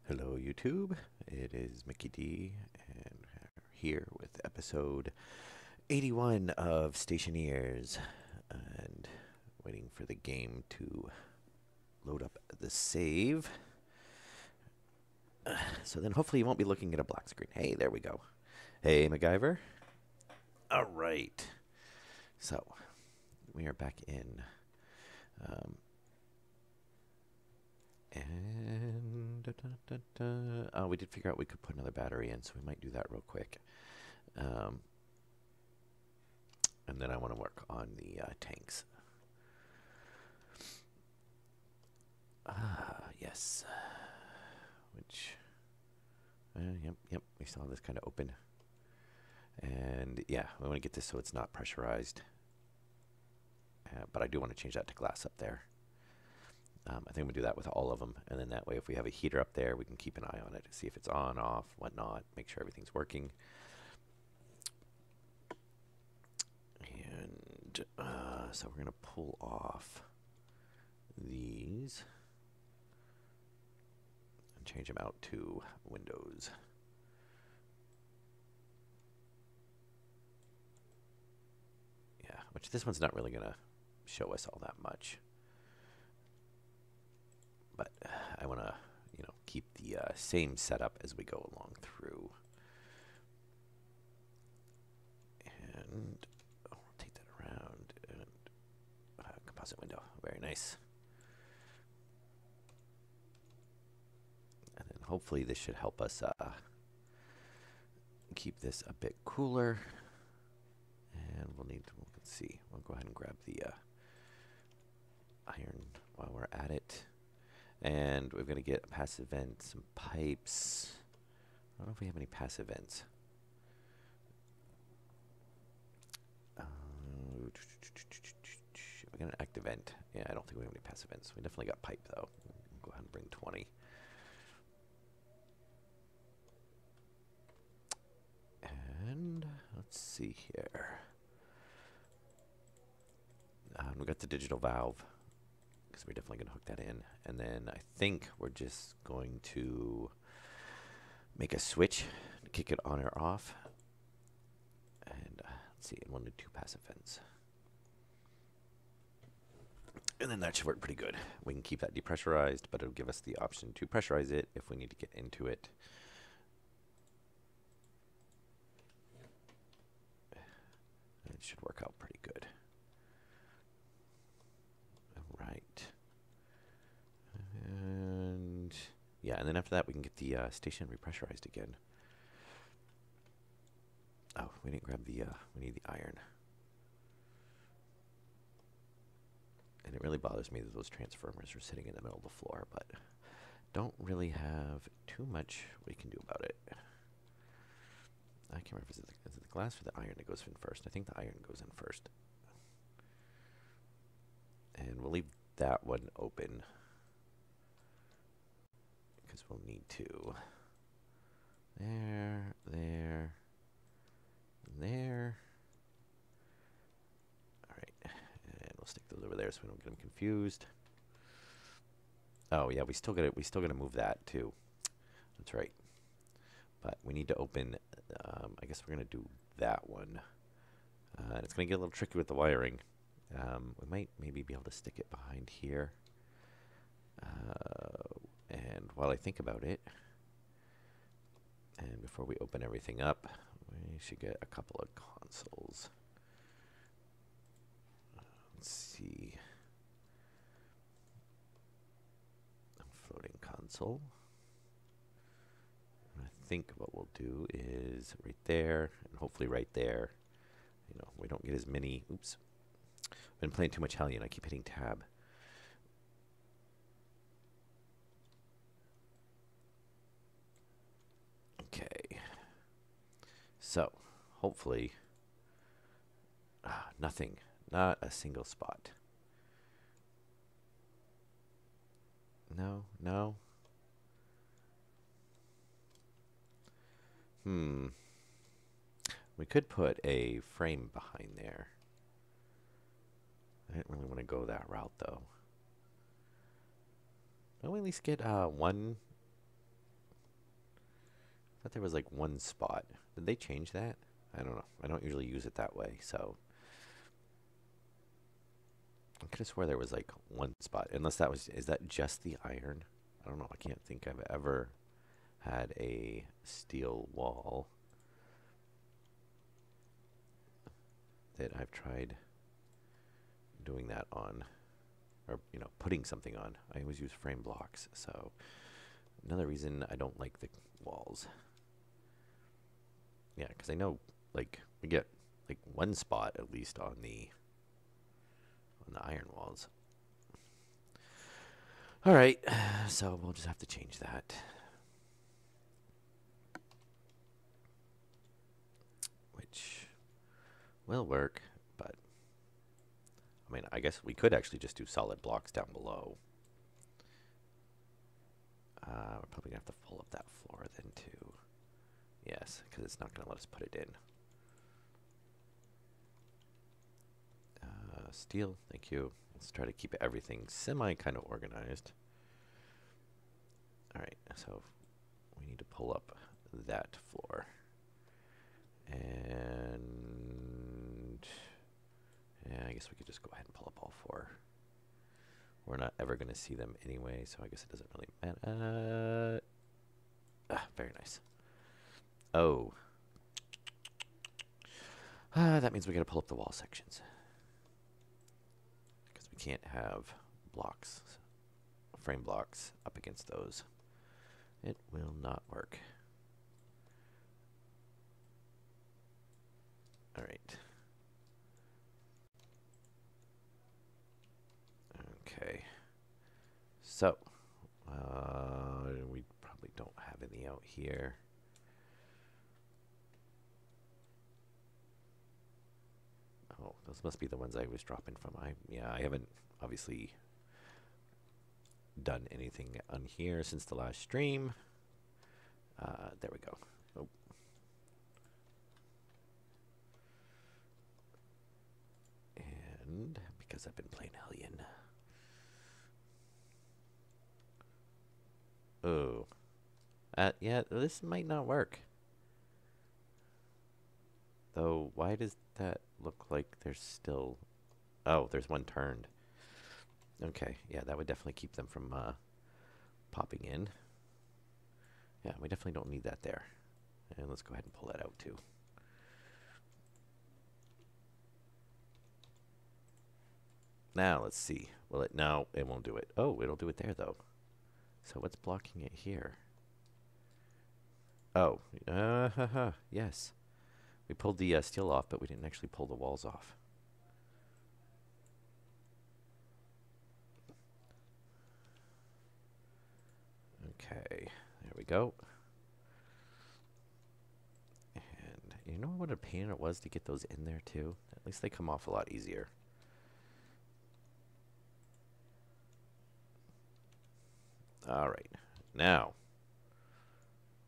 Hello, YouTube. It is Mickey D, and we're here with episode 81 of Stationeers, and waiting for the game to load up the save. So then hopefully you won't be looking at a black screen. Hey, there we go. Hey, MacGyver. All right. So we are back in. Um, and we did figure out we could put another battery in, so we might do that real quick. Um, and then I want to work on the tanks. Yes. Which, yep, we saw this kind of open. And yeah, we want to get this so it's not pressurized. But I do want to change that to glass up there. I think I'm going to do that with all of them. And then that way, if we have a heater up there, we can keep an eye on it to see if it's on, off, whatnot, make sure everything's working. And so we're going to pull off these and change them out to windows. Yeah, which this one's not really going to show us all that much. But I want to, keep the same setup as we go along through. And rotate that around. And composite window, very nice. And then hopefully this should help us keep this a bit cooler. And let's see, we'll go ahead and grab the iron while we're at it. And we're going to get a passive vent, some pipes. I don't know if we have any passive vents. We got an active vent. Yeah, I don't think we have any passive vents. We definitely got pipe, though. We'll go ahead and bring 20. And let's see here. We got the digital valve, because we're definitely going to hook that in. And then I think we're just going to make a switch to kick it on or off. And let's see, one to two passive vents. And then that should work pretty good. We can keep that depressurized, but it'll give us the option to pressurize it if we need to get into it. And it should work out pretty good. All right. And yeah, and then after that we can get the station repressurized again. Oh, we didn't grab the, we need the iron. And it really bothers me that those transformers are sitting in the middle of the floor, but don't really have too much we can do about it. I can't remember, is it the glass or the iron that goes in first? I think the iron goes in first. And we'll leave that one open, because we'll need to. There, there, there. Alright, and we'll stick those over there so we don't get them confused. Oh yeah, we still gotta move that too. That's right. But we need to open, I guess we're gonna do that one. And it's gonna get a little tricky with the wiring. We might maybe be able to stick it behind here. And while I think about it, and before we open everything up, we should get a couple of consoles. Let's see. Floating console. I think what we'll do is right there, and hopefully right there. We don't get as many. Oops. I've been playing too much Hellion. I keep hitting tab. Okay. So, hopefully, nothing. Not a single spot. No, no. We could put a frame behind there. I didn't really want to go that route, though. Don't we at least get one thought there was like one spot. Did they change that? I don't know. I don't usually use it that way, so I could have swore there was like one spot. Unless that was, is that just the iron? I don't know. I can't think I've ever had a steel wall that I've tried doing that on, or putting something on. I always use frame blocks, so another reason I don't like the walls. Yeah, because I know like we get like one spot at least on the iron walls. All right, so we'll just have to change that. Which will work, but I mean, I guess we could actually just do solid blocks down below. We're probably going to have to pull up that floor then too. Yes, because it's not going to let us put it in. Steel, thank you. Let's try to keep everything semi kind of organized. All right, so we need to pull up that floor. And yeah, I guess we could just go ahead and pull up all four. We're not ever going to see them anyway, so I guess it doesn't really matter. Very nice. Oh. That means we got to pull up the wall sections. Because we can't have blocks, frame blocks, up against those. It will not work. All right. Okay. So, we probably don't have any out here. Oh, those must be the ones I was dropping from. I haven't obviously done anything on here since the last stream. There we go. Oh. And because I've been playing Hellion. Oh. Yeah, this might not work. Though, why does that look like there's still... Oh, there's one turned. Okay, yeah, that would definitely keep them from popping in. Yeah, we definitely don't need that there. And let's go ahead and pull that out too. Now, let's see. Will it? No, it won't do it. Oh, it'll do it there though. So what's blocking it here? Oh, yes. We pulled the steel off, but we didn't actually pull the walls off. Okay, there we go. And you know what a pain it was to get those in there too? At least they come off a lot easier. All right, now,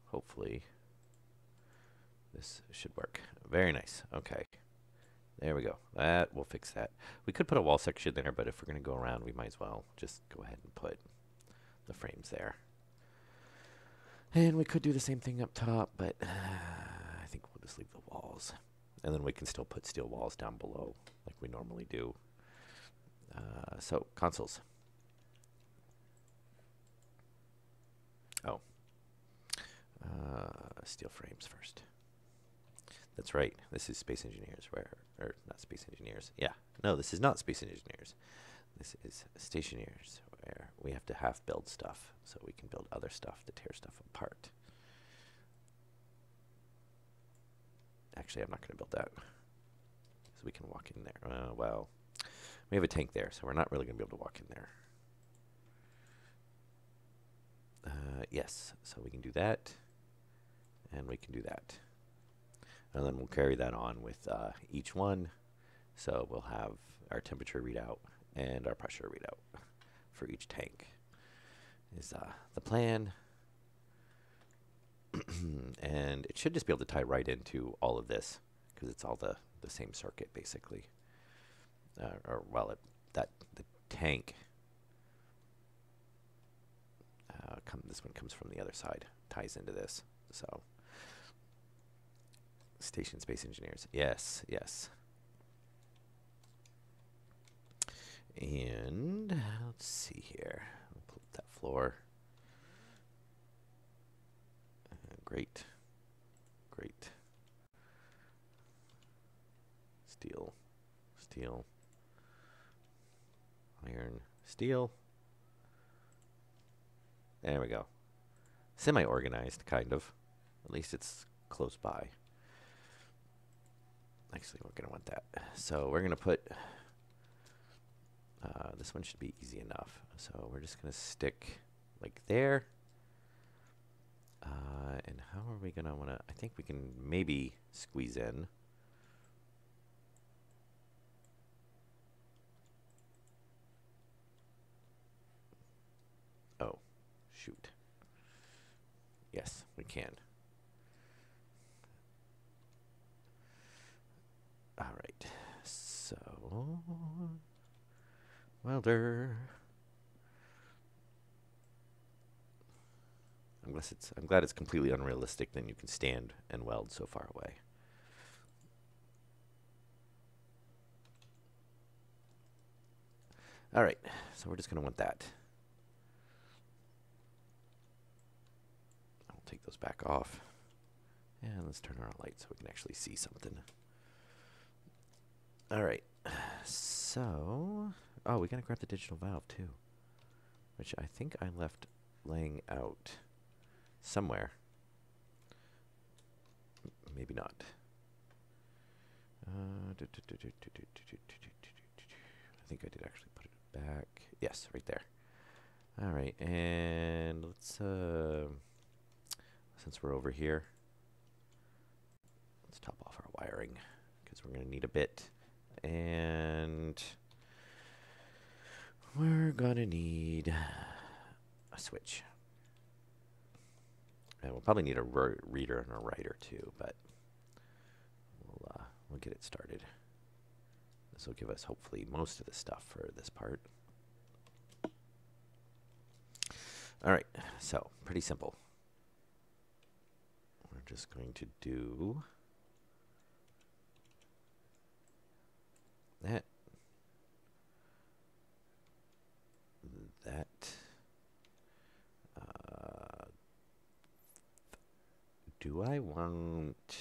hopefully, this should work. Very nice. Okay, there we go. That will fix that. We could put a wall section there, but if we're going to go around, we might as well just go ahead and put the frames there. And we could do the same thing up top, but I think we'll just leave the walls. And then we can still put steel walls down below like we normally do. So, consoles. Oh. Steel frames first. That's right. This is Space Engineers, or not Space Engineers. Yeah. No, this is not Space Engineers. This is Stationeers, where we have to half build stuff so we can build other stuff to tear stuff apart. Actually, I'm not going to build that. So we can walk in there. Well, we have a tank there, so we're not really going to be able to walk in there. Yes, so we can do that, and we can do that. And then we'll carry that on with each one. So we'll have our temperature readout and our pressure readout for each tank is the plan. And it should just be able to tie right into all of this because it's all the same circuit basically. The tank, this one comes from the other side, ties into this. So Space Engineers. Yes, yes. And let's see here. We'll pull up that floor. Great. Great. Steel. Steel. Iron. Steel. There we go. Semi-organized, kind of. At least it's close by. Actually, we're going to want that. So we're going to put... this one should be easy enough. So we're just going to stick like there. And how are we going to want to... I think we can maybe squeeze in. Oh, shoot. Yes, we can. All right. So, welder. I'm glad it's completely unrealistic. Then you can stand and weld so far away. All right. So we're just going to want that. I'll take those back off. And let's turn on our light so we can actually see something. All right. So, oh, we got to grab the digital valve too, which I think I left laying out somewhere. Maybe not. I think I did actually put it back. Yes, right there. All right, and let's, since we're over here, let's top off our wiring because we're going to need a bit. And we're going to need a switch. And we'll probably need a reader and a writer too, but we'll get it started. This will give us hopefully most of the stuff for this part. All right, so pretty simple. We're just going to do that. Do I want...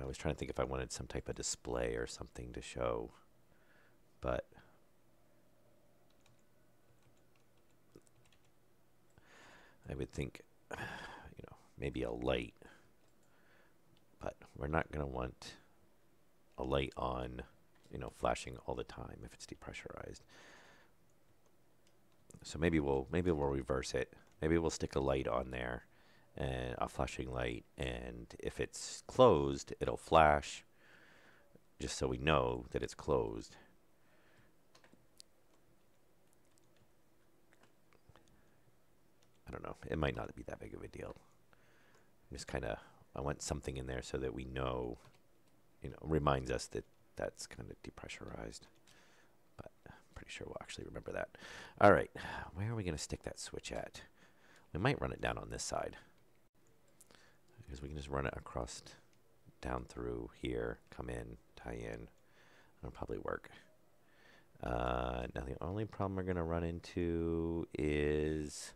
I was trying to think if I wanted some type of display or something to show, but I would think, maybe a light, but we're not going to want a light on, flashing all the time if it's depressurized. So maybe we'll reverse it. Maybe we'll stick a light on there, and a flashing light, and if it's closed, it'll flash, just so we know that it's closed. I don't know. It might not be that big of a deal. Just kind of, I want something in there so that we know, reminds us that that's kind of depressurized. But I'm pretty sure we'll actually remember that. All right, where are we going to stick that switch at? We might run it down on this side, because we can just run it across, down through here, come in, tie in. That'll probably work. Now the only problem we're going to run into is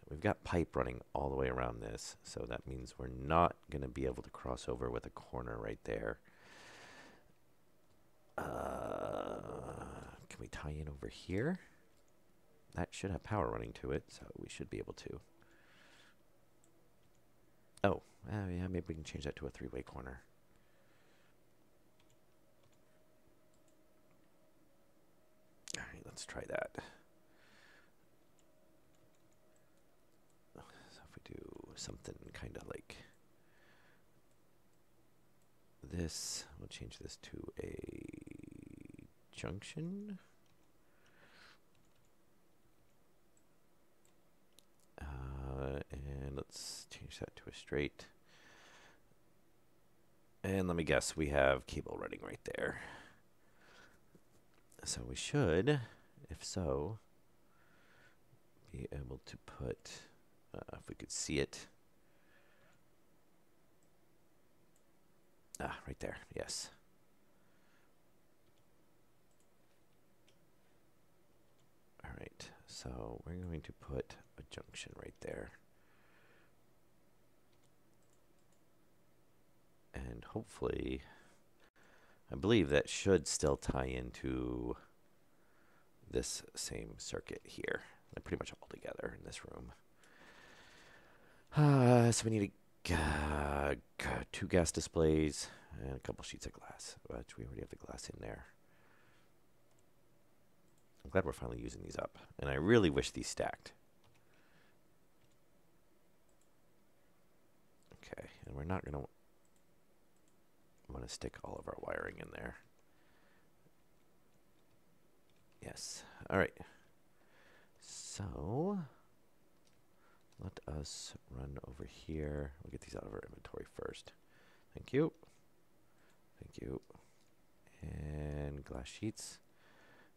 we've got pipe running all the way around this, so that means we're not going to be able to cross over with a corner right there. Can we tie in over here? That should have power running to it, so we should be able to. Oh, yeah, maybe we can change that to a three-way corner. All right, let's try that. So if we do something kind of like this, we'll change this to a junction. And let's change that to a straight. And let me guess, we have cable running right there. So we should, if so, be able to put, if we could see it. Ah, right there, yes. All right, so we're going to put a junction right there. And hopefully, I believe that should still tie into this same circuit here. They're pretty much all together in this room. So we need 2 gas displays and a couple sheets of glass, which we already have the glass in there. I'm glad we're finally using these up, and I really wish these stacked. Okay, and we're not going to want to stick all of our wiring in there. Yes. All right. So let us run over here. We'll get these out of our inventory first. Thank you. Thank you. And glass sheets.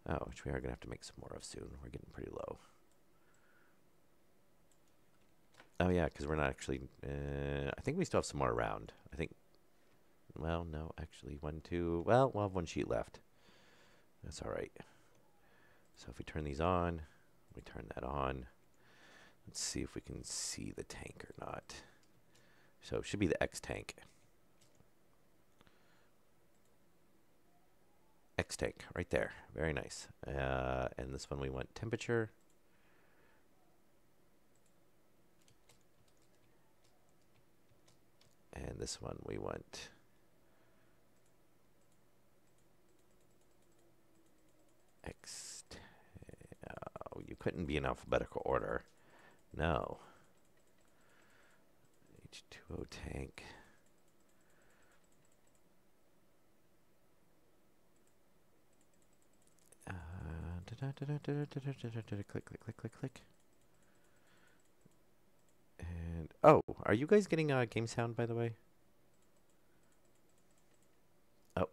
Oh, which we are going to have to make some more of soon. We're getting pretty low. Oh, yeah, because we're not actually... I think we still have some more around. I think... Well, no, actually, 1, 2... Well, we'll have 1 sheet left. That's all right. So if we turn these on, we turn that on. Let's see if we can see the tank or not. So it should be the X tank. X tank, right there. Very nice. And this one we want temperature. And this one we want X. Oh, you couldn't be in alphabetical order. No. H2O tank. Click, click, click, click, click. And oh, are you guys getting game sound, by the way? Oh.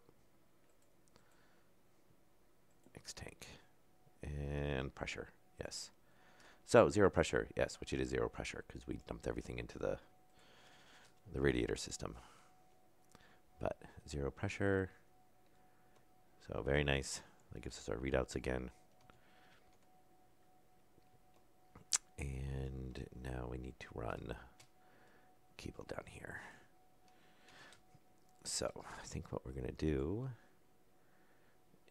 X tank. And pressure, yes. So 0 pressure, yes, which it is 0 pressure because we dumped everything into the radiator system. But 0 pressure. So very nice. That gives us our readouts again. And now we need to run cable down here. So I think what we're going to do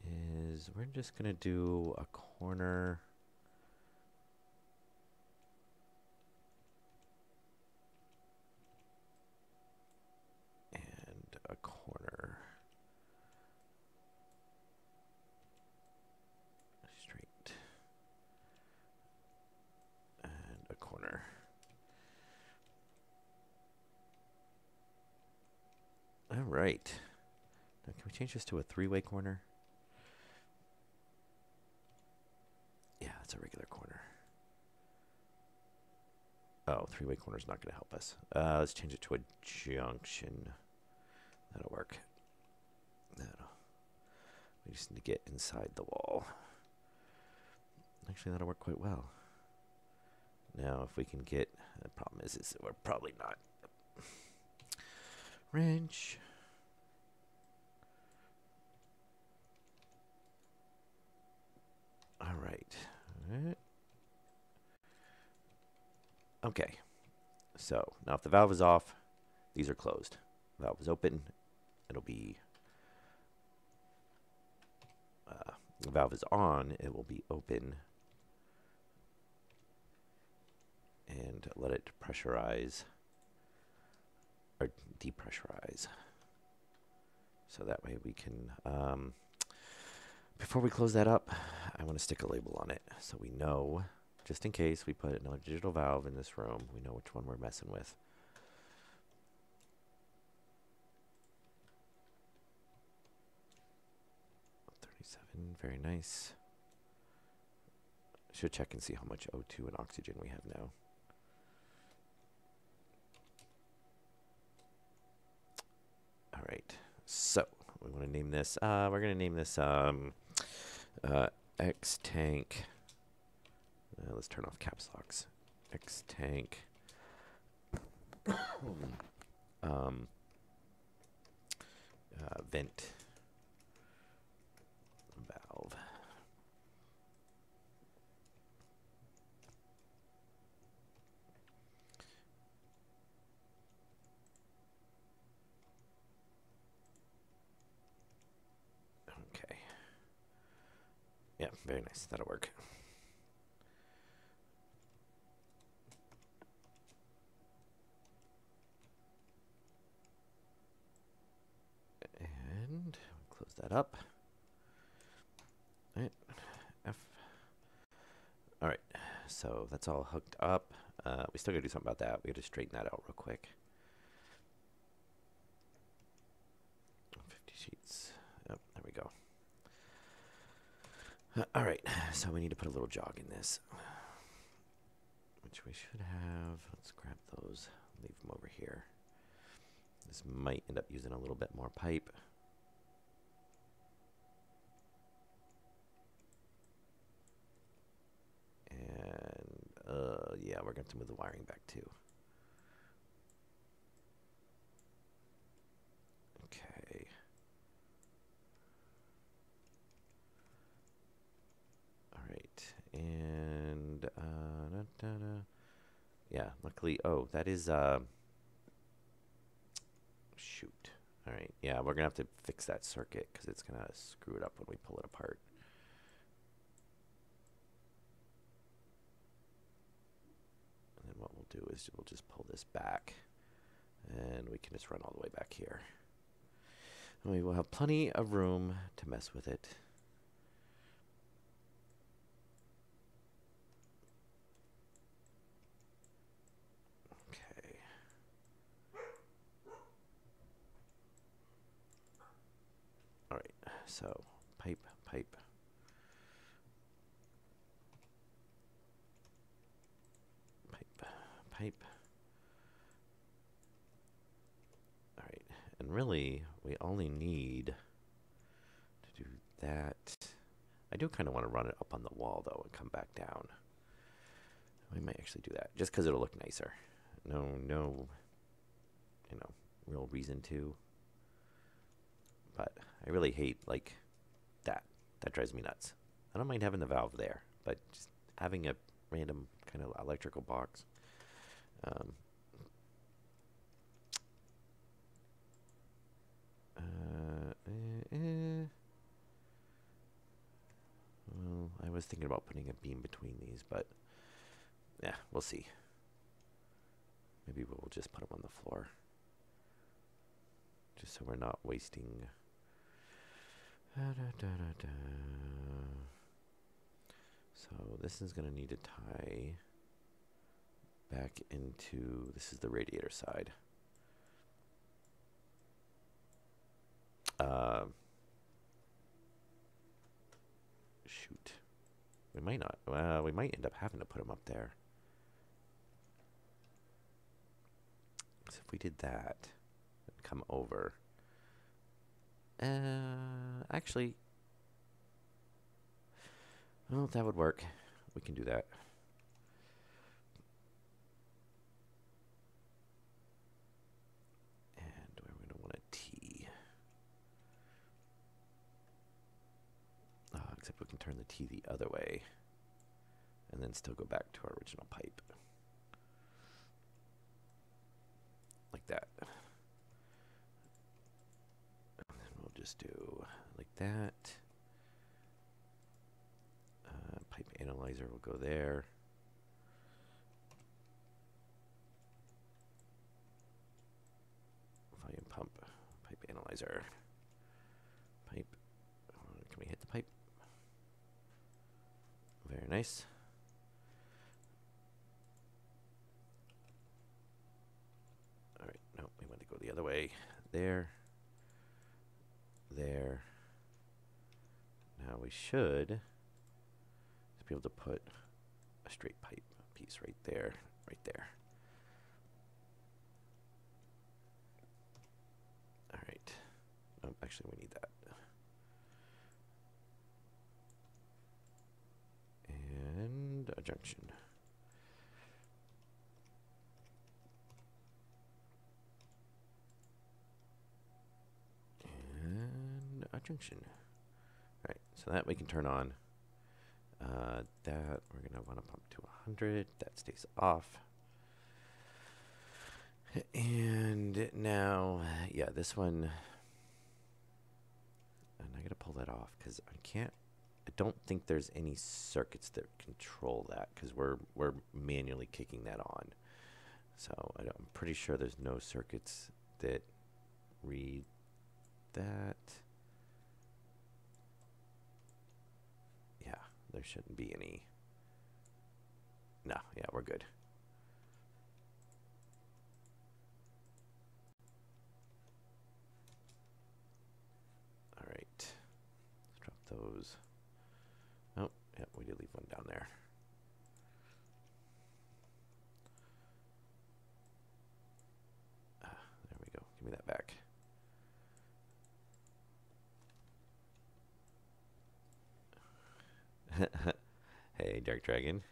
is we're just going to do a corner. And a corner. Straight. And a corner. All right. Now can we change this to a 3-way corner? Yeah, that's a regular corner. Oh, 3-way corner is not going to help us. Let's change it to a junction. That'll work. We just need to get inside the wall. Actually, that'll work quite well. Now, if we can get... The problem is we're probably not. Wrench. All right. Okay. So, now if the valve is off, these are closed. Valve is open, it'll be... the valve is on, it will be open. And let it pressurize, or depressurize. So that way we can... before we close that up, I want to stick a label on it so we know, just in case we put another digital valve in this room, we know which one we're messing with. Very nice. Should check and see how much O2 and oxygen we have now. All right. So we want to name this. We're going to name this X tank Let's turn off caps locks. X tank. Vent valve. Okay. Yeah, very nice. That'll work. And close that up. All right. F. All right. So that's all hooked up. We still got to do something about that. We got to straighten that out real quick. 50 sheets. Yep, there we go. All right. So we need to put a little jog in this, which we should have. Let's grab those. Leave them over here. This might end up using a little bit more pipe. And yeah, we're going to have to move the wiring back too. Okay. All right. And yeah, luckily, oh, that is shoot. All right. Yeah, we're going to have to fix that circuit because it's going to screw it up when we pull it apart. And then what we'll do is we'll just pull this back and we can just run all the way back here. And we will have plenty of room to mess with it. Okay. All right. So pipe, pipe. Pipe. All right, and really, we only need to do that. I do kind of want to run it up on the wall, though, and come back down. We might actually do that, just because it'll look nicer. No, you know, real reason to. But I really hate, like, that. That drives me nuts. I don't mind having the valve there, but just having a random kind of electrical box. Well, I was thinking about putting a beam between these, but yeah, we'll see. Maybe we'll just put them on the floor, just so we're not wasting. So this is going to need to tie back into, this is the radiator side. Shoot. We might not. Well, we might end up having to put them up there. So if we did that and come over. Actually, well, that would work. We can do that. And we're going to want a T. Except we can turn the T the other way and then still go back to our original pipe. Like that. And then we'll just do like that. Pipe analyzer will go there. Volume pump, pipe analyzer. Pipe. Can we hit the pipe? Very nice. All right, no, we want to go the other way. There. There. Now we should be able to put a straight pipe piece right there, right there. All right. Oh, actually, we need that. And a junction. And a junction. All right, so that we can turn on. That we're gonna want to pump to 100. That stays off. And now, yeah, this one, and I gotta pull that off because I don't think there's any circuits that control that because we're manually kicking that on. So I'm pretty sure there's no circuits that read that. Yeah, there shouldn't be any. No, yeah, we're good. All right, let's drop those. Oh, yeah, we did leave one down there. There we go. Give me that back. Hey, Dark Dragon.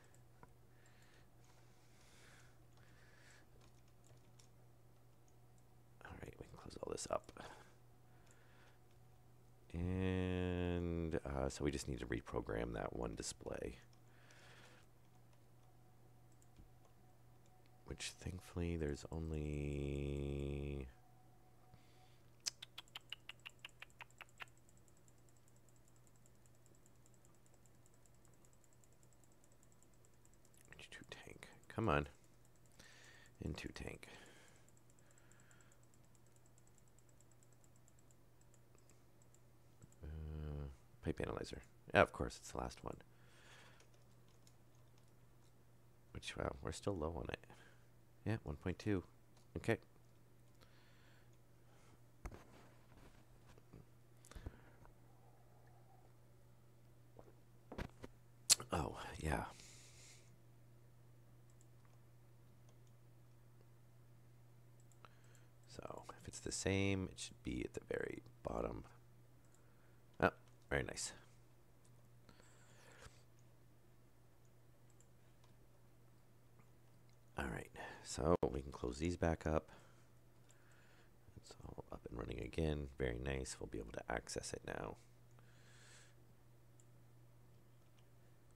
All right, we can close all this up. And so we just need to reprogram that one display. Which thankfully there's only... Into tank. Come on. Into tank. Pipe analyzer. Yeah, of course, it's the last one. Which, wow, we're still low on it. Yeah, 1.2. Okay. Oh, yeah. So, if it's the same, it should be at the very bottom. Oh, very nice. All right, so we can close these back up. It's all up and running again. Very nice. We'll be able to access it now.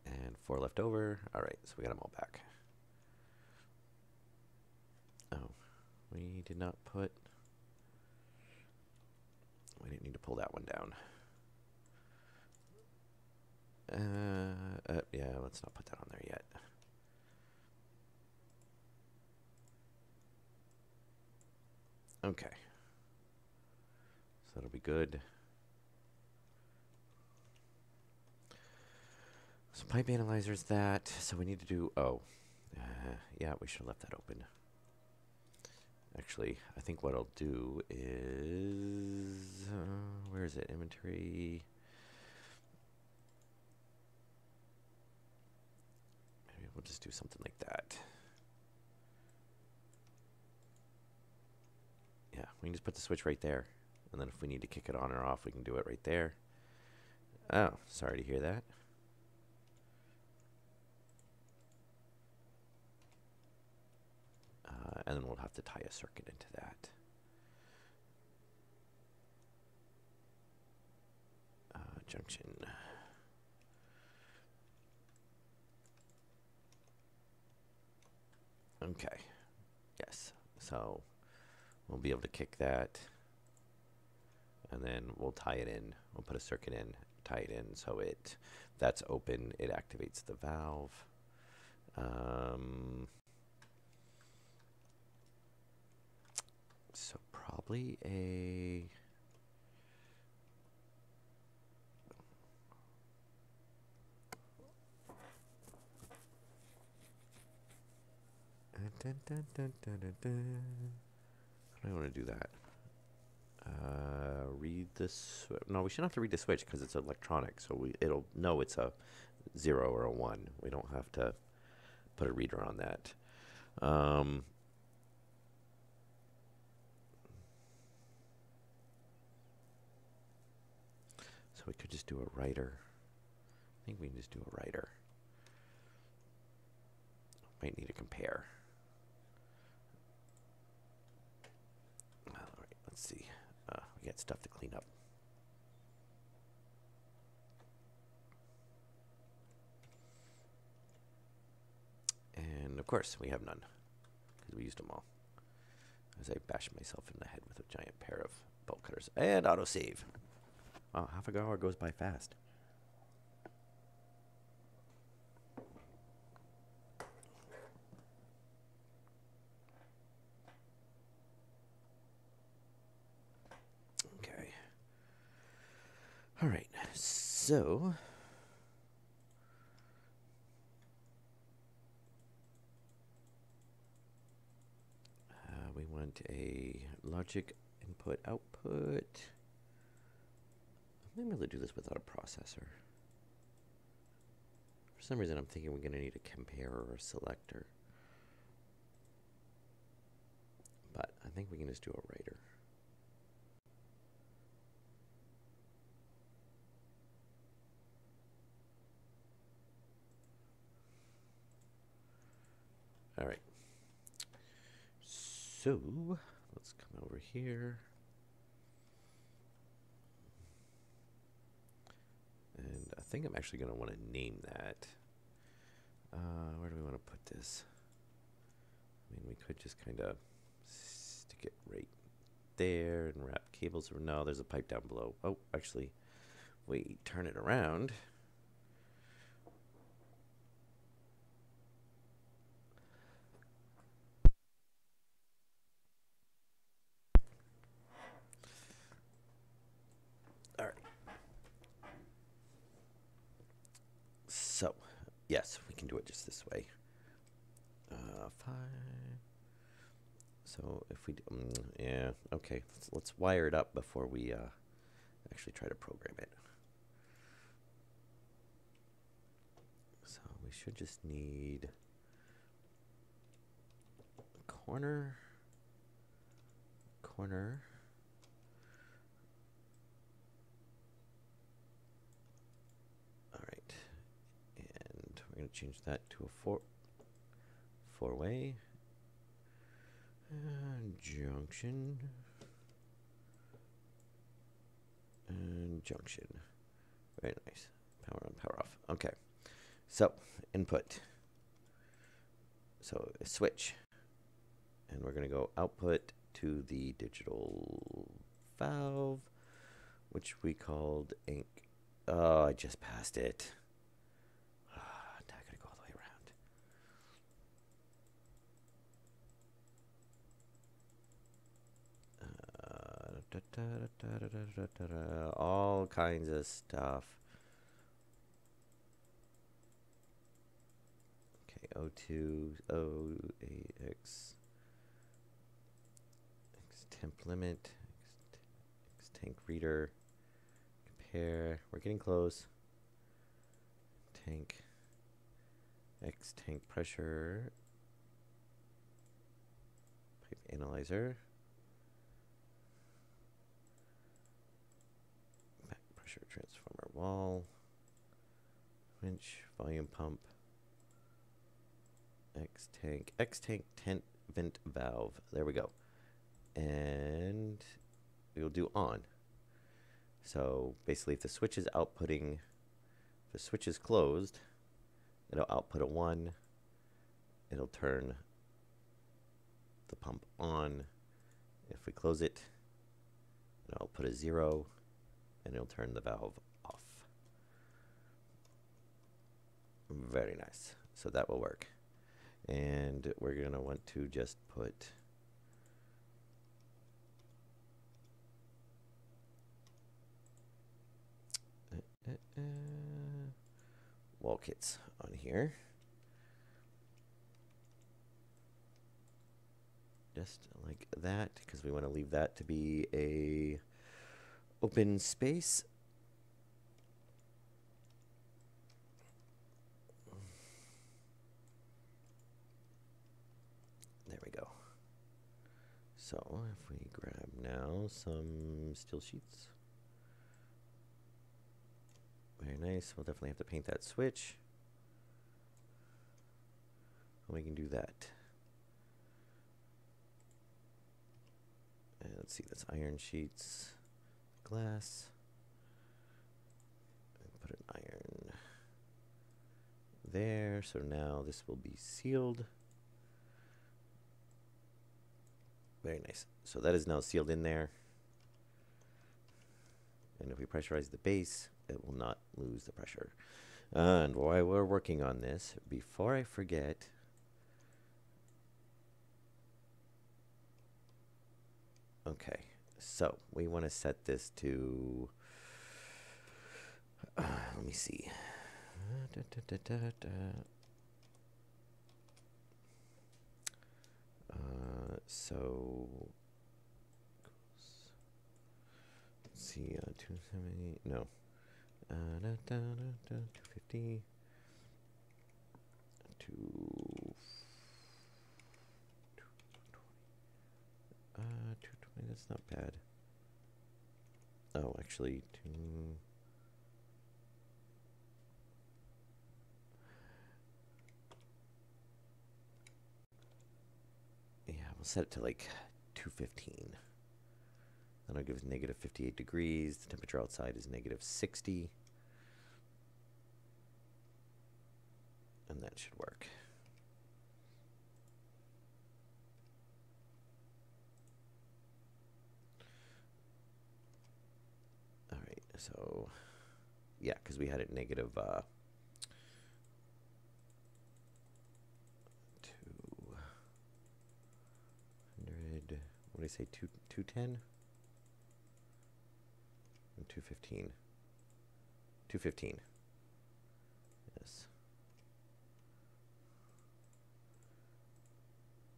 And 4 left over. All right, so we got them all back. Oh, we did not put... We didn't need to pull that one down. Yeah, let's not put that on there yet. Okay. So that'll be good. So pipe analyzer's that. So we need to do, yeah, we should have left that open. Actually, I think what I'll do is, where is it? Inventory. Maybe we'll just do something like that. Yeah, we can just put the switch right there. And then if we need to kick it on or off, we can do it right there. Oh, sorry to hear that. And then we'll have to tie a circuit into that. Junction. Okay. Yes. So we'll be able to kick that. And then we'll tie it in. We'll put a circuit in, tie it in so that's open. It activates the valve. So probably a... Dun, dun, dun, dun, dun, dun. How do I want to do that? Read the switch. No, we shouldn't have to read the switch because it's electronic, so it'll know it's a 0 or a 1. We don't have to put a reader on that. So we could just do a writer. I think we can just do a writer. Might need to compare. All right, let's see. We got stuff to clean up. And of course, we have none because we used them all. As I bash myself in the head with a giant pair of bolt cutters and autosave. Wow, half an hour goes by fast. Okay. All right. So we want a logic input output. I'm going to do this without a processor. For some reason, I'm thinking we're going to need a comparer or a selector. But I think we can just do a writer. All right. So let's come over here. And I think I'm actually going to want to name that. Where do we want to put this? I mean, we could just kind of stick it right there and wrap cables. No, there's a pipe down below. Oh, actually, we turn it around. All right. So, yes, we can do it just this way. 5. So if we, yeah, okay. Let's wire it up before we actually try to program it. So we should just need a corner. All right, and we're going to change that to a four-way. Junction. And junction. Very nice. Power on, power off. Okay. So, input. So, a switch. And we're going to go output to the digital valve, which we called ink. Oh, I just passed it. Now I got to go all the way around. All kinds of stuff. Okay, O2, OAX, X temp limit, X tank reader, compare. We're getting close. Tank, X tank pressure, pipe analyzer. Back pressure transformer wall, winch, volume pump, X tank tent vent valve. There we go. And we'll do on. So basically, if the switch is outputting, if the switch is closed, it'll output a 1. It'll turn the pump on. If we close it, it'll put a 0, and it'll turn the valve off. Very nice. So that will work. And we're going to want to just put wall kits on here. Just like that, because we want to leave that to be a open space. There we go. So if we grab now some steel sheets. Very nice. We'll definitely have to paint that switch. we can do that. And let's see, that's iron sheets, glass. And put an iron there. So now this will be sealed. Very nice. So that is now sealed in there. And if we pressurize the base, it will not lose the pressure. And while we're working on this, before I forget, okay, so we want to set this to, let me see. So let's see, 270, no, 250, 220, that's not bad. Oh, actually, yeah, we'll set it to like 215. That'll give us negative 58 degrees. The temperature outside is negative 60. And that should work. All right, so yeah, because we had it negative 200. What did I say? 210 and 215. 215. Yes.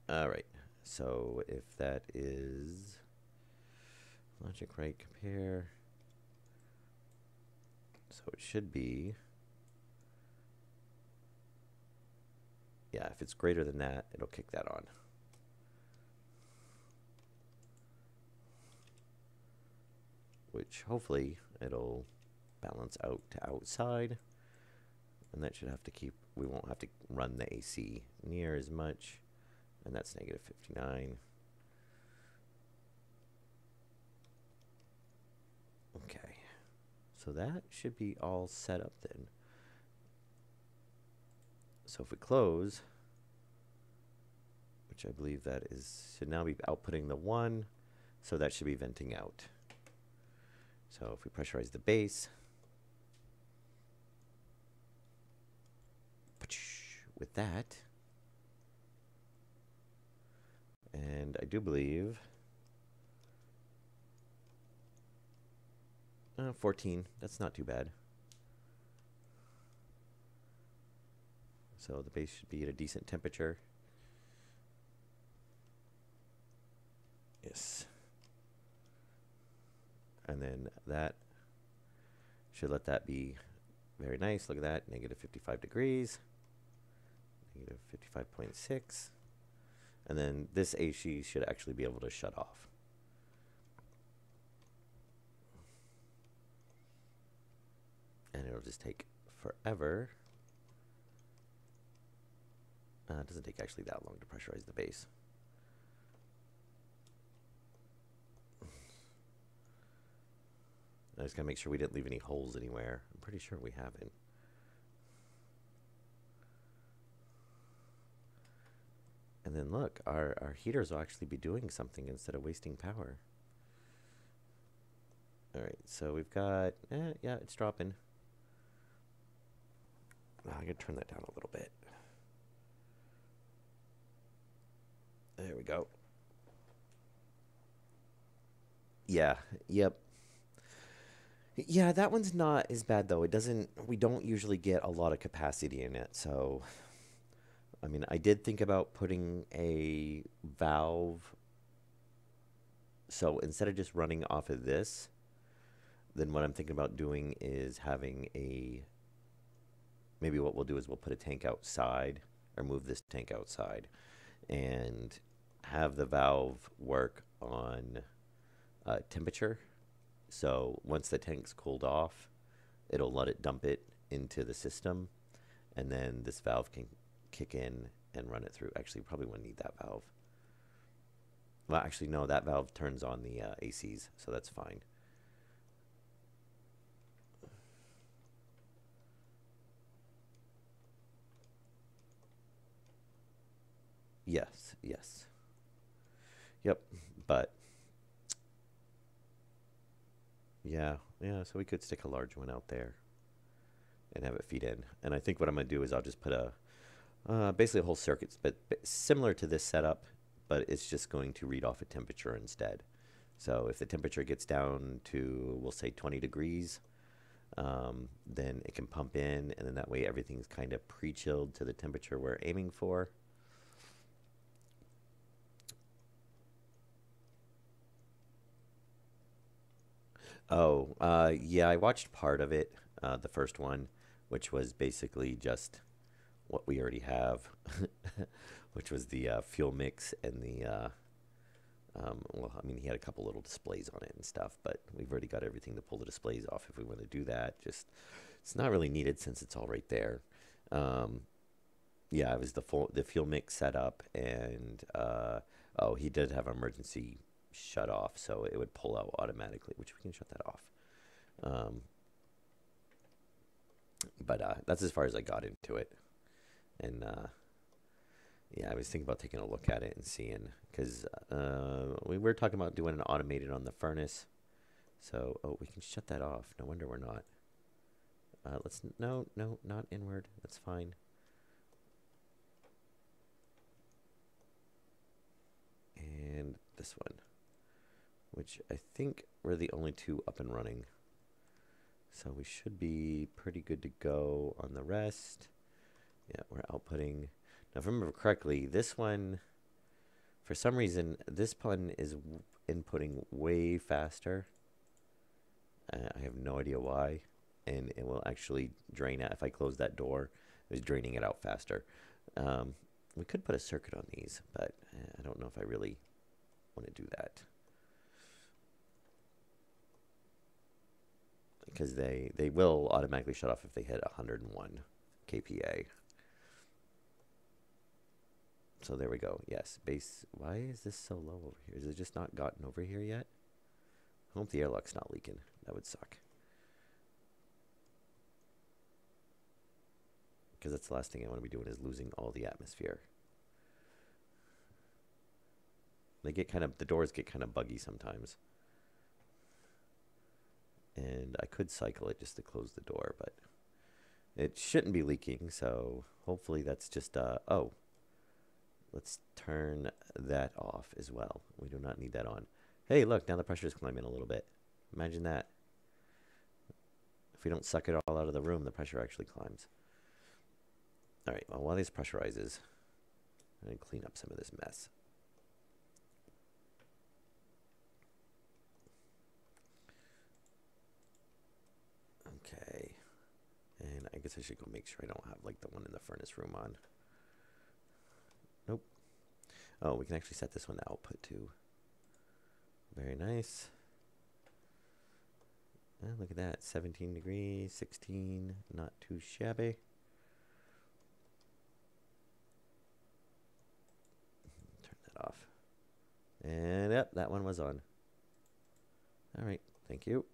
All right. So if that is logic right, compare. So it should be, yeah, if it's greater than that, it'll kick that on. Which hopefully it'll balance out to outside. And that should have to keep, we won't have to run the AC near as much. And that's negative 59. Okay. So that should be all set up then. So if we close, which I believe that is, should now be outputting the 1. So that should be venting out. So if we pressurize the base, with that, and I do believe 14, that's not too bad. So the base should be at a decent temperature. Yes. And then that should let that be very nice. Look at that, negative 55 degrees, negative 55.6. And then this AC should actually be able to shut off. And it'll just take forever. It doesn't take actually that long to pressurize the base. I just gotta make sure we didn't leave any holes anywhere. I'm pretty sure we haven't. And then look, our heaters will actually be doing something instead of wasting power. All right, so we've got, yeah, it's dropping. I gotta turn that down a little bit. There we go. Yeah, yep. Yeah, that one's not as bad though. It doesn't, we don't usually get a lot of capacity in it. So, I mean, I did think about putting a valve. So instead of just running off of this, then what I'm thinking about doing is having a, maybe what we'll do is we'll put a tank outside or move this tank outside and have the valve work on temperature. So once the tank's cooled off, it'll let it dump it into the system, and then this valve can kick in and run it through. Actually, probably wouldn't need that valve. Well, actually, no, that valve turns on the ACs, so that's fine. Yes, yes. Yep, but yeah, yeah, so we could stick a large one out there and have it feed in. And I think what I'm going to do is I'll just put a basically a whole circuit, but similar to this setup, but it's just going to read off a temperature instead. So if the temperature gets down to, we'll say 20 degrees, then it can pump in, and then that way everything's kind of pre-chilled to the temperature we're aiming for. Oh, yeah, I watched part of it, the first one, which was basically just what we already have, which was the fuel mix and the, well, I mean, he had a couple little displays on it and stuff, but we've already got everything to pull the displays off if we want to do that. Just, it's not really needed since it's all right there. Um, yeah, it was the fuel mix setup, and oh, he did have emergency shut off, so it would pull out automatically, which we can shut that off. Um, but that's as far as I got into it, and yeah, I was thinking about taking a look at it and seeing, because we were talking about doing an automated on the furnace. So, oh, we can shut that off. No wonder we're not. No, no, not inward. That's fine. And this one, which I think we're the only two up and running. So we should be pretty good to go on the rest. Yeah, we're outputting. Now, if I remember correctly, this one, for some reason, this one is inputting way faster. I have no idea why. And it will actually drain out. If I close that door, it's draining it out faster. We could put a circuit on these, but I don't know if I really want to do that. Because they will automatically shut off if they hit 101 kPa. So there we go. Yes, base. Why is this so low over here? Is it just not gotten over here yet? I hope the airlock's not leaking. That would suck. Because that's the last thing I want to be doing is losing all the atmosphere. They get kind of, the doors get kind of buggy sometimes. And I could cycle it just to close the door, but it shouldn't be leaking, so hopefully that's just, oh, let's turn that off as well. We do not need that on. Hey, look, now the pressure is climbing a little bit. Imagine that. If we don't suck it all out of the room, the pressure actually climbs. All right, well, while this pressurizes, I'm going to clean up some of this mess. Okay. And I guess I should go make sure I don't have like the one in the furnace room on. Nope. Oh, we can actually set this one to output too. Very nice. And look at that, 17 degrees, 16, not too shabby. Turn that off. And yep, that one was on. All right, thank you.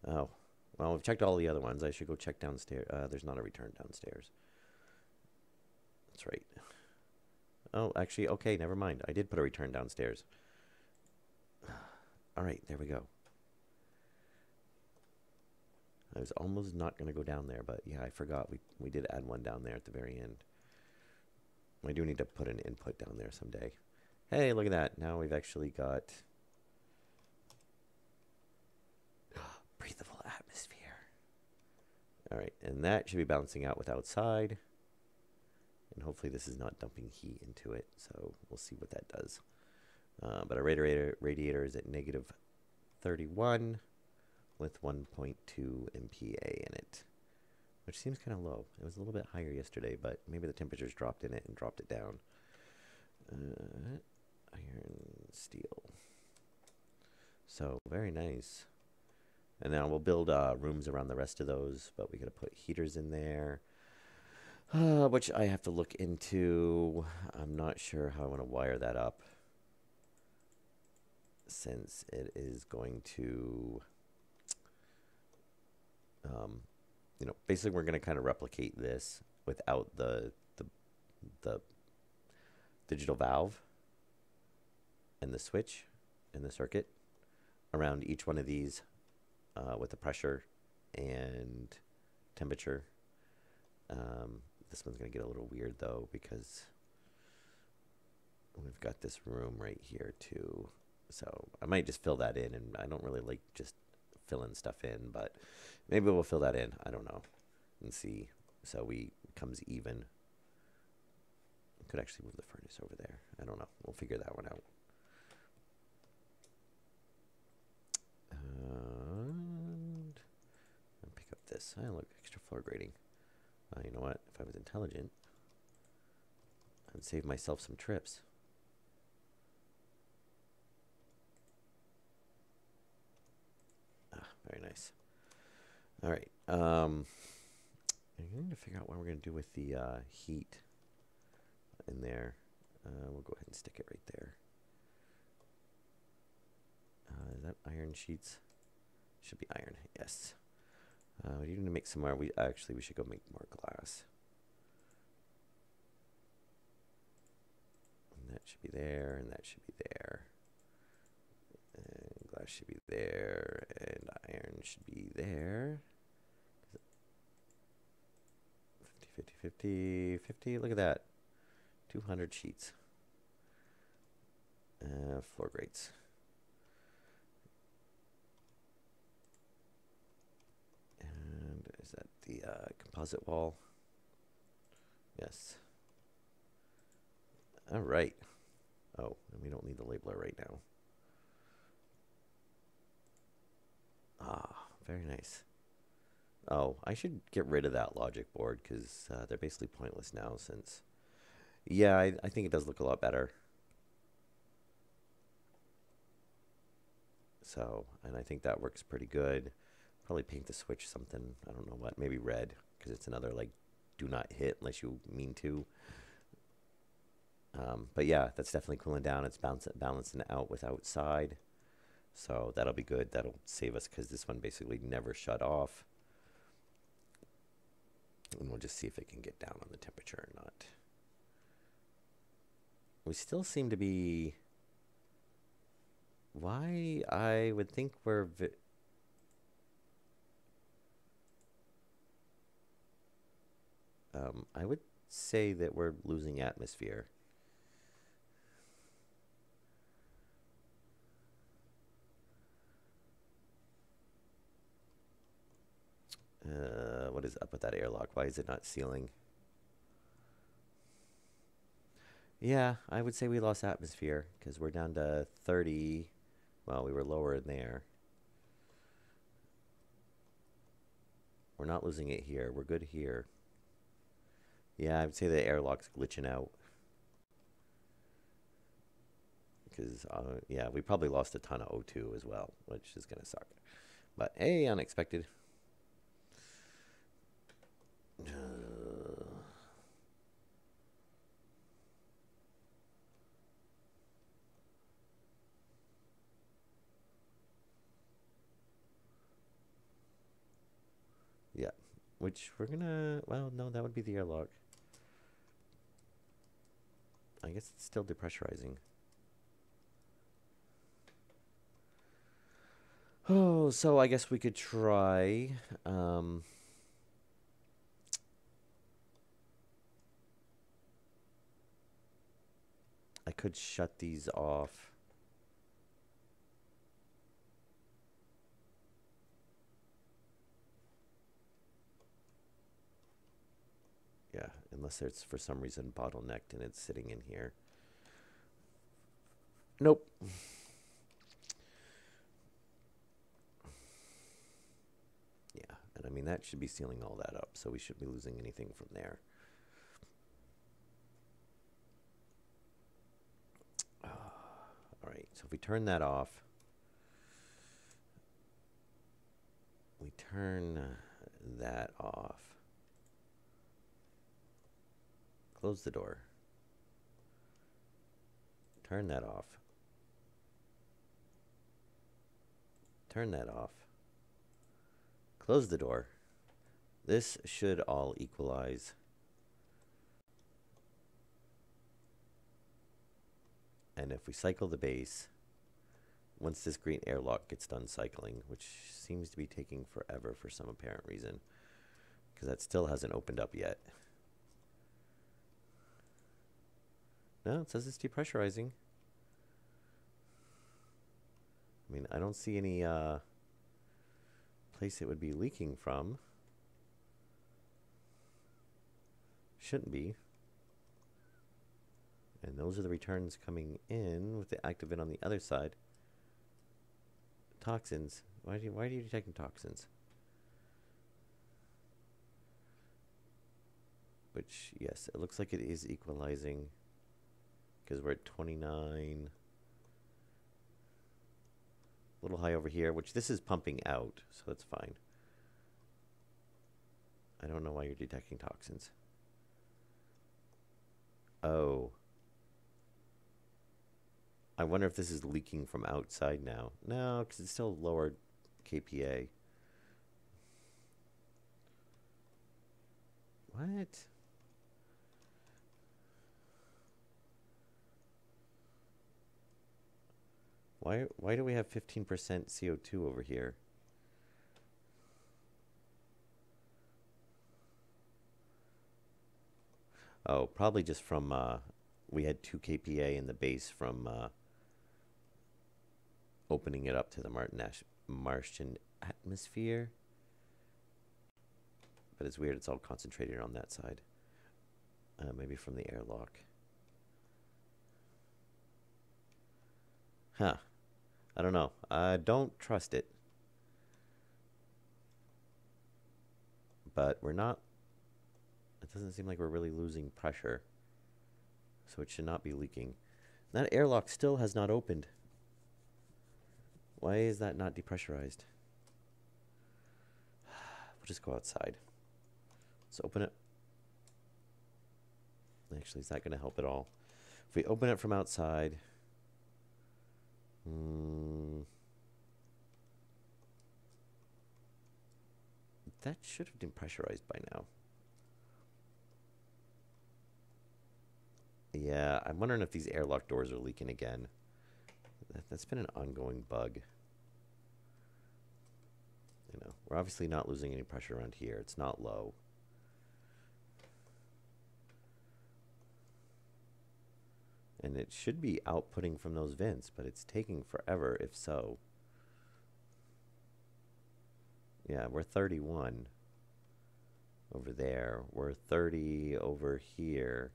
Oh, well, we've checked all the other ones. I should go check downstairs. There's not a return downstairs. That's right. Oh, actually, okay, never mind. I did put a return downstairs. All right, there we go. I was almost not going to go down there, but yeah, I forgot. We did add one down there at the very end. I do need to put an input down there someday. Hey, look at that. Now we've actually got breathable atmosphere. All right, and that should be balancing out with outside. And hopefully this is not dumping heat into it, so we'll see what that does. But our radiator is at negative 31 with 1.2 MPa in it, which seems kind of low. It was a little bit higher yesterday, but maybe the temperatures dropped in it and dropped it down. Iron, steel. So very nice. And now we'll build rooms around the rest of those, but we got to put heaters in there. which I have to look into. I'm not sure how I want to wire that up, since it is going to, basically we're going to kind of replicate this without the digital valve and the switch and the circuit around each one of these, with the pressure and temperature. This one's going to get a little weird though, because we've got this room right here too. So I might just fill that in, and I don't really like just filling stuff in, but maybe we'll fill that in. I don't know, and see. So we becomes even. Could actually move the furnace over there. I don't know. We'll figure that one out. And pick up this. I look, extra floor grading. You know what? If I was intelligent, I'd save myself some trips. Very nice. All right. I'm going to figure out what we're going to do with the heat in there. We'll go ahead and stick it right there. Is that iron sheets? Should be iron. Yes. We need to make some more. We should go make more glass. And that should be there, and that should be there. And glass should be there, and iron should be there. 50, 50, 50. Look at that. 200 sheets. Floor grates. And is that the composite wall? Yes. All right. Oh, and we don't need the labeler right now. Ah, very nice. Oh, I should get rid of that logic board, because they're basically pointless now, since... Yeah, I think it does look a lot better. So, and I think that works pretty good. Probably paint the switch something, I don't know what, maybe red, because it's another, like, do not hit unless you mean to. But yeah, that's definitely cooling down. It's balancing it out with outside. So that'll be good. That'll save us, because this one basically never shut off. And we'll just see if it can get down on the temperature or not. We still seem to be... Why? I would think we're... I would say that we're losing atmosphere. What is up with that airlock? Why is it not sealing? Yeah, I would say we lost atmosphere, because we're down to 30. Well, we were lower in there. We're not losing it here. We're good here. Yeah, I would say the airlock's glitching out. Because, yeah, we probably lost a ton of O2 as well, which is going to suck. But, hey, unexpected. Yeah, which we're going to... Well, no, that would be the airlock. I guess it's still depressurizing. Oh, so I guess we could try... I could shut these off. Yeah, unless it's for some reason bottlenecked and it's sitting in here. Nope. Yeah, and I mean, that should be sealing all that up, so we shouldn't be losing anything from there. All right, so if we turn that off, we turn that off. Close the door. Turn that off. Turn that off. Close the door. This should all equalize. And if we cycle the base, once this green airlock gets done cycling, which seems to be taking forever for some apparent reason, because that still hasn't opened up yet. No, it says it's depressurizing. I mean, I don't see any place it would be leaking from. Shouldn't be. And those are the returns coming in with the active in on the other side. Toxins. Why are you detecting toxins? Which, yes, it looks like it is equalizing because we're at 29. A little high over here, which this is pumping out, so that's fine. I don't know why you're detecting toxins. Oh. I wonder if this is leaking from outside now. No, because it's still lower KPA. What? Why do we have 15% CO2 over here? Oh, probably just from, we had 2 kPa in the base from opening it up to the Martian atmosphere. But it's weird, it's all concentrated on that side. Maybe from the airlock. Huh. I don't know. I don't trust it. But we're not... It doesn't seem like we're really losing pressure. So it should not be leaking. That airlock still has not opened. Why is that not depressurized? We'll just go outside. Let's open it. Actually, is that going to help at all? If we open it from outside... that should have been pressurized by now. Yeah, I'm wondering if these airlock doors are leaking again. That's been an ongoing bug. You know, we're obviously not losing any pressure around here. It's not low. And it should be outputting from those vents, but it's taking forever if so. Yeah, we're 31 over there. We're 30 over here.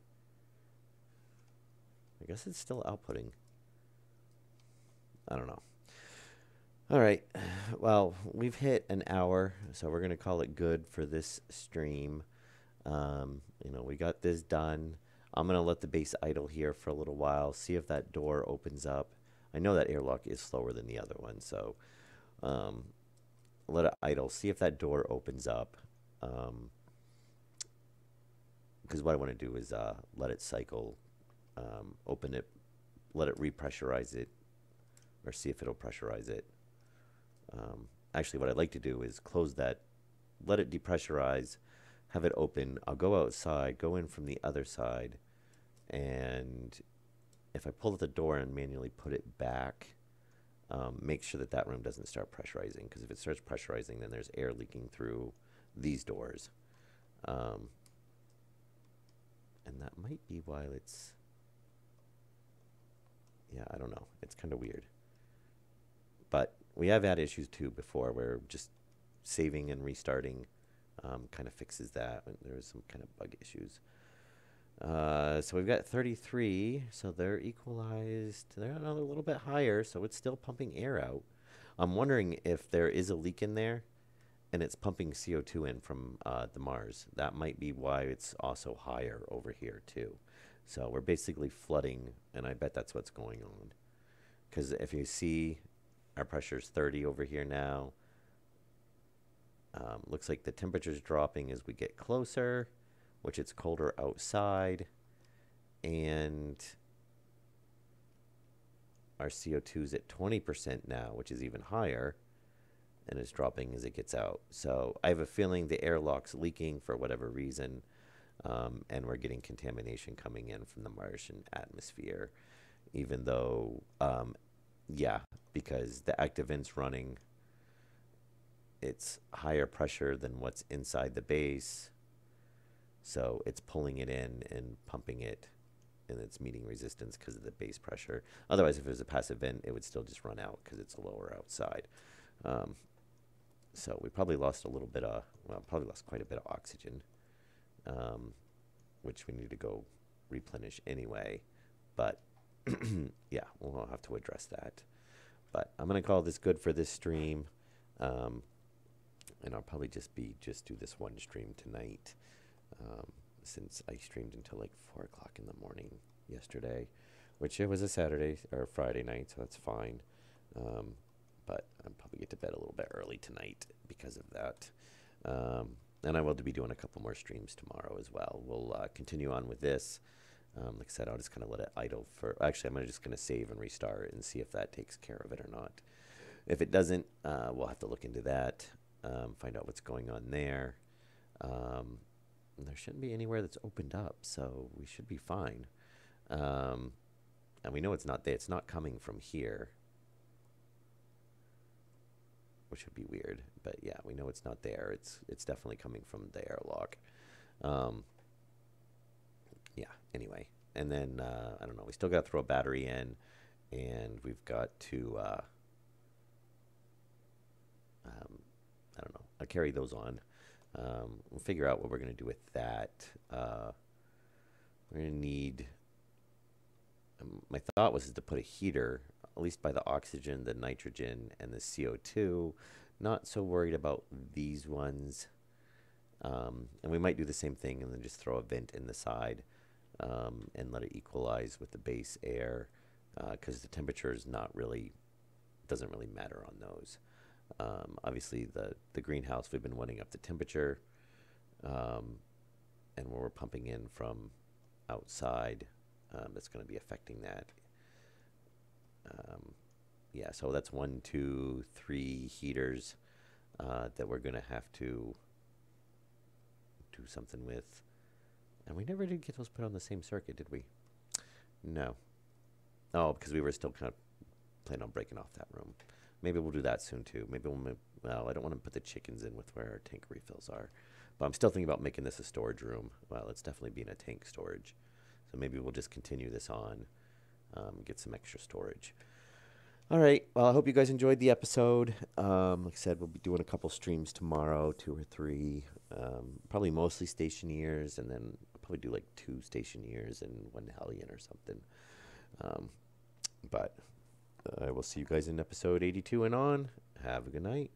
I guess it's still outputting. I don't know. All right. Well, we've hit an hour, so we're going to call it good for this stream. You know, we got this done. I'm going to let the base idle here for a little while, see if that door opens up. I know that airlock is slower than the other one, so let it idle, see if that door opens up. Because what I want to do is let it cycle, open it, let it repressurize it, or see if it'll pressurize it. Actually, what I'd like to do is close that, let it depressurize, have it open. I'll go outside, go in from the other side, and if I pull at the door and manually put it back, make sure that that room doesn't start pressurizing, because if it starts pressurizing, then there's air leaking through these doors. And that might be why it's, yeah, I don't know. It's kind of weird. But we have had issues too before where just saving and restarting kind of fixes that. There's some kind of bug issues. So we've got 33, so they're equalized. They're another little bit higher, so it's still pumping air out. I'm wondering if there is a leak in there and it's pumping CO2 in from the Mars. That might be why it's also higher over here too. So we're basically flooding, and I bet that's what's going on. Because if you see, our pressure is 30 over here now. Looks like the temperature's dropping as we get closer, which it's colder outside. and our CO2 is at 20% now, which is even higher, and it's dropping as it gets out. So I have a feeling the airlock's leaking for whatever reason, and we're getting contamination coming in from the Martian atmosphere, even though, yeah, because the active vent's running, it's higher pressure than what's inside the base, so it's pulling it in and pumping it, and it's meeting resistance because of the base pressure. Otherwise, if it was a passive vent, it would still just run out because it's lower outside. Um, so we probably lost a little bit of, well, probably lost quite a bit of oxygen, which we need to go replenish anyway. But yeah, we'll have to address that. But I'm going to call this good for this stream. And I'll probably just do this one stream tonight, since I streamed until like 4 o'clock in the morning yesterday, which it was a Saturday or Friday night, so that's fine. But I'll probably get to bed a little bit early tonight because of that. And I will be doing a couple more streams tomorrow as well. We'll continue on with this. Like I said, I'll just kind of let it idle for. Actually, I'm just going to save and restart and see if that takes care of it or not. If it doesn't, we'll have to look into that, find out what's going on there. There shouldn't be anywhere that's opened up, so we should be fine. And we know it's not there. It's not coming from here, which would be weird. But yeah, we know it's not there. It's definitely coming from the airlock. Yeah, anyway. And then, I don't know, we still got to throw a battery in, and we've got to, I don't know, I'll carry those on. We'll figure out what we're going to do with that. We're going to need, my thought was to put a heater, at least by the oxygen, the nitrogen, and the CO2. Not so worried about these ones. And we might do the same thing and then just throw a vent in the side, and let it equalize with the base air, because the temperature is not really, doesn't really matter on those. Obviously, the greenhouse, we've been wanting up the temperature, and where we're pumping in from outside, that's going to be affecting that. Yeah, so that's 1, 2, 3 heaters that we're going to have to do something with. And we never did get those put on the same circuit, did we? No. Oh, because we were still kind of planning on breaking off that room. Maybe we'll do that soon too. Maybe we'll move, well, I don't want to put the chickens in with where our tank refills are. But I'm still thinking about making this a storage room. Well, it's definitely being a tank storage. So maybe we'll just continue this on, get some extra storage. All right. Well, I hope you guys enjoyed the episode. Like I said, we'll be doing a couple streams tomorrow, 2 or 3. Probably mostly Stationeers, and then I'll probably do like 2 Stationeers and 1 Hellion or something. But I will see you guys in episode 82 and on. Have a good night.